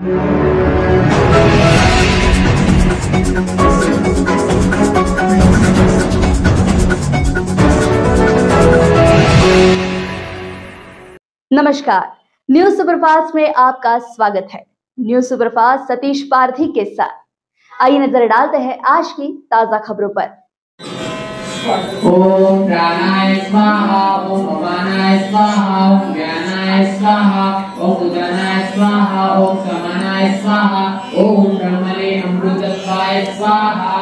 नमस्कार, news superfast में आपका स्वागत है। न्यूज सुपरफास्ट सतीश पारधी के साथ आइए नजर डालते हैं आज की ताजा खबरों पर। ओम प्राणाय स्वाहा, ओम अपानाय स्वाहा, ओम व्यानाय स्वाहा, ओम उदानाय स्वाहा, ओम समानाय स्वाहा, ओम ब्रह्मणे अमृतत्वाय स्वाहा।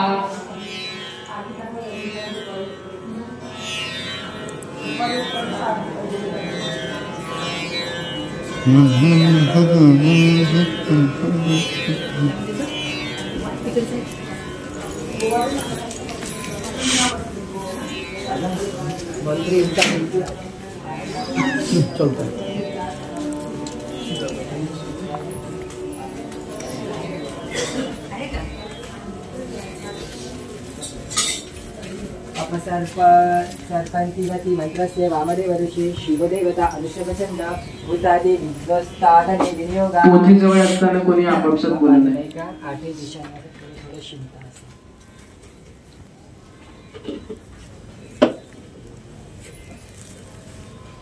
मंत्री चलता सरपंचीवती मंत्रस्य वामदेव ऋषी शिवदेवता अनुष्ठकचंड भूतादि विध्वस्तादने विनियोगा मोठी जवळ असताना कोणी आपापसात बोलत नाही का आठे दिशांमध्ये थोडे शिंता असेल।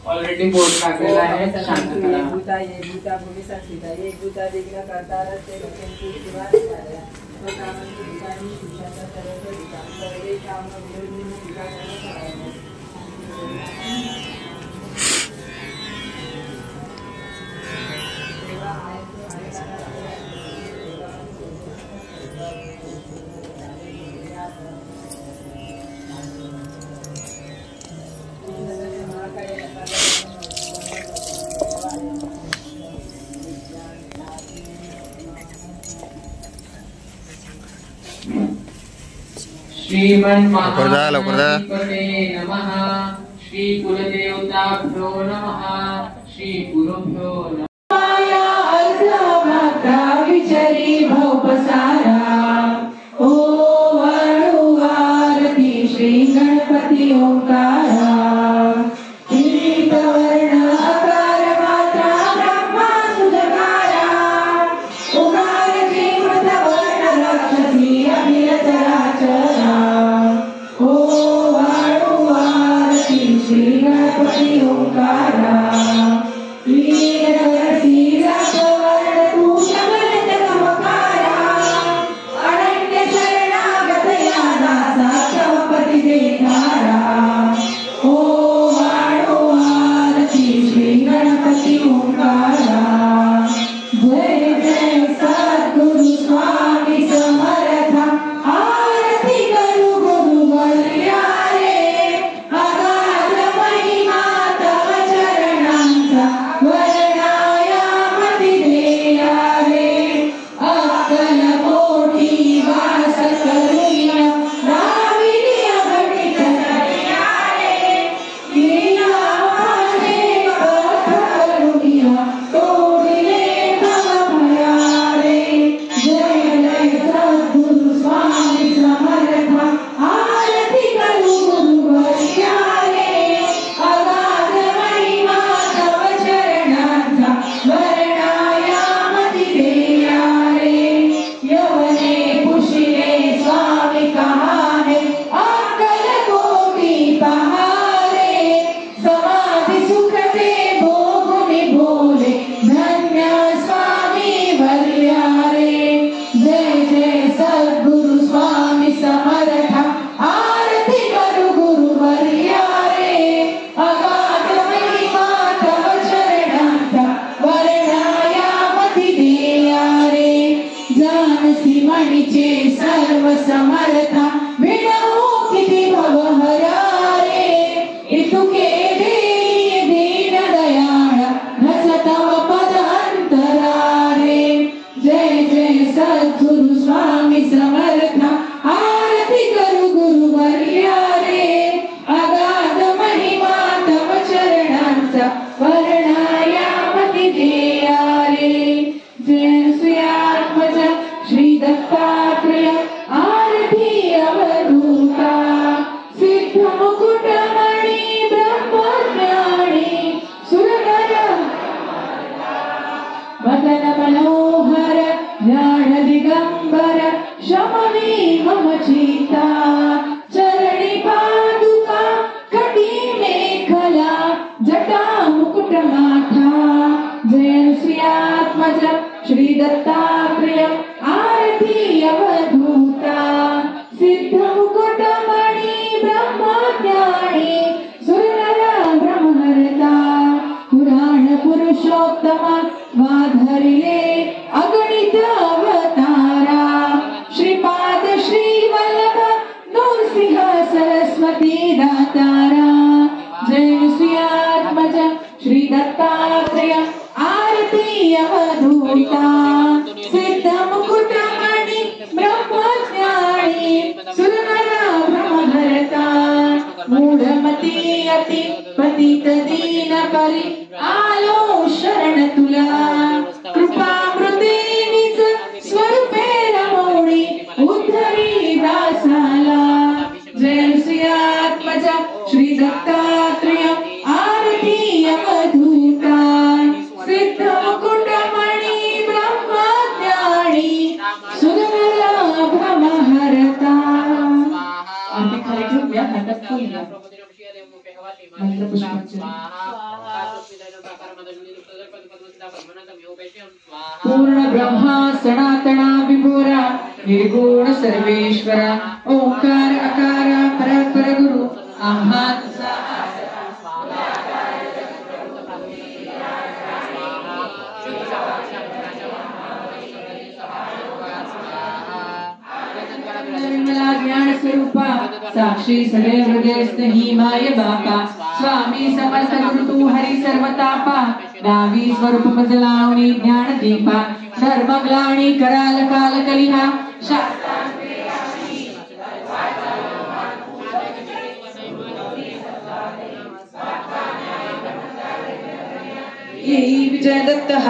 ऑलरेडी बोर्ड लागलेला आहे, शांत करा। भूता ये भूता भूमी संस्थिता ये भूता विघ्न करता रस्ते लोकांची सुरुवात झाल्या तो कामांची ठिकाणी शिक्षाचा सर्व ठिकाण सर्वे काम विरोधी ठिकाणी करायला। श्रीमन् महागणाधिपते नमः। श्री कुलदेवताभ्यो नमः। श्री गुरुभ्यो नमः। माया अर्धमात्रा विचरी भवपसारा ओम आरती श्री गणपति ओंकारा वर्ण आकार मात्रा ब्रह्मा सुधकारा उकार जीवत वर्ण राक्षसी अभिरत राचरा ओम आरती श्री गणपति ओंकारा मनोहर श्री दत्तात्रेय आरती अवधूता सिद्ध मुकुटमणि ब्रह्मज्ञानी सुरनर ब्रह्महर्ता पुराण पुरुषोत्तम वाधरिले अगणित अवतारा श्रीपाद श्रीवल्लभ नृसिंह सरस्वती दातारा जय श्रीआत्मज श्री दत्तात्रेय आरती अवधूता सिद्ध मुकुटमणि ब्रह्मज्ञानी सुरनर ब्रह्महर्ता मूढमती अति पतित दीन करी आलो शरण तुला कृपामृते निज स्वरूपे रमोणी उद्धरी दासाला जय श्री आत्मज श्री दत्तात्रेय आरती अवधूता सिद्ध मुकुटमणि ब्रह्मज्ञानी सुरनर ब्रह्महर्ता आरती खाली ठेवून या हातात फुल घ्या मंत्र पुष्पांजली पूर्ण ब्रह्मा सनातना विभुरा निर्गुण सर्वेश्वरा ओंकार अकार परपर गुरु आहात ज्ञान स्वरूपा साक्षी सदैव हृदयस्थ ही माय बापा स्वामी समर्थ गुरु तू हरि सर्वतापा दावी स्वरूप मजलावणी ज्ञान दीपा धर्मग्लाणी कराल काल कलिहा येई विजय दत्तः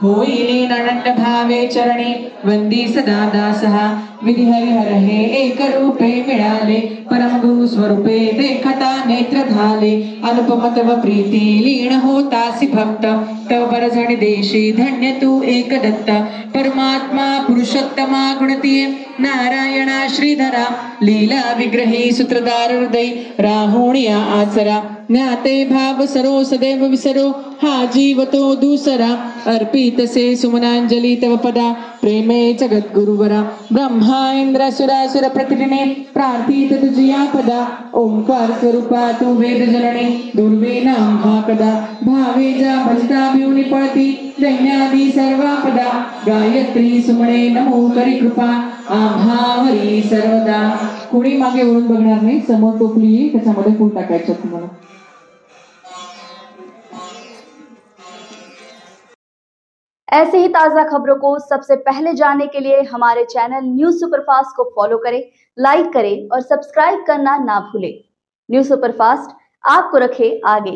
होईने ननंद भावे चरणी वंदी सदा दासः विधि हरिहर हे एक रूपे मिळाले परम गुरु स्वरूपे देखता नेत्र धाले अनुपम तव प्रीती लीन होतासी भक्त तव बरजण देशी धन्य तू एक दत्त परमात्मा पुरुषोत्तमा गुणतीये नारायणा श्रीधरा लीला विग्रही सूत्रधार हृदय राहुणिया आचरा ज्ञाते भाव सरो सदैव विसरो हा जीव तो दूसरा अर्पित से सुमनांजलि तव पदा प्रेमे जगत गुरुवरा ब्रह्मा इंद्र सुरासुर प्रतिदिने प्रार्थित तुझिया पदा ओंकार स्वरूपा तू वेद जननी दुर्वे नाम कदा भावे जा भजता भिवनी पळती दैन्यादी सर्वा पदा गायत्री सुमणे नमो करी कृपा आभावरी सर्वदा कोणी मागे वळून बघणार नाही समोर टोपली त्याच्यामध्ये फूल टाकायचं तुम्हाला ऐसे ही ताजा खबरों को सबसे पहले जानने के लिए हमारे चैनल न्यूज सुपरफास्ट को फॉलो करें, लाइक करें और सब्सक्राइब करना ना भूलें। न्यूज सुपरफास्ट आपको रखे आगे।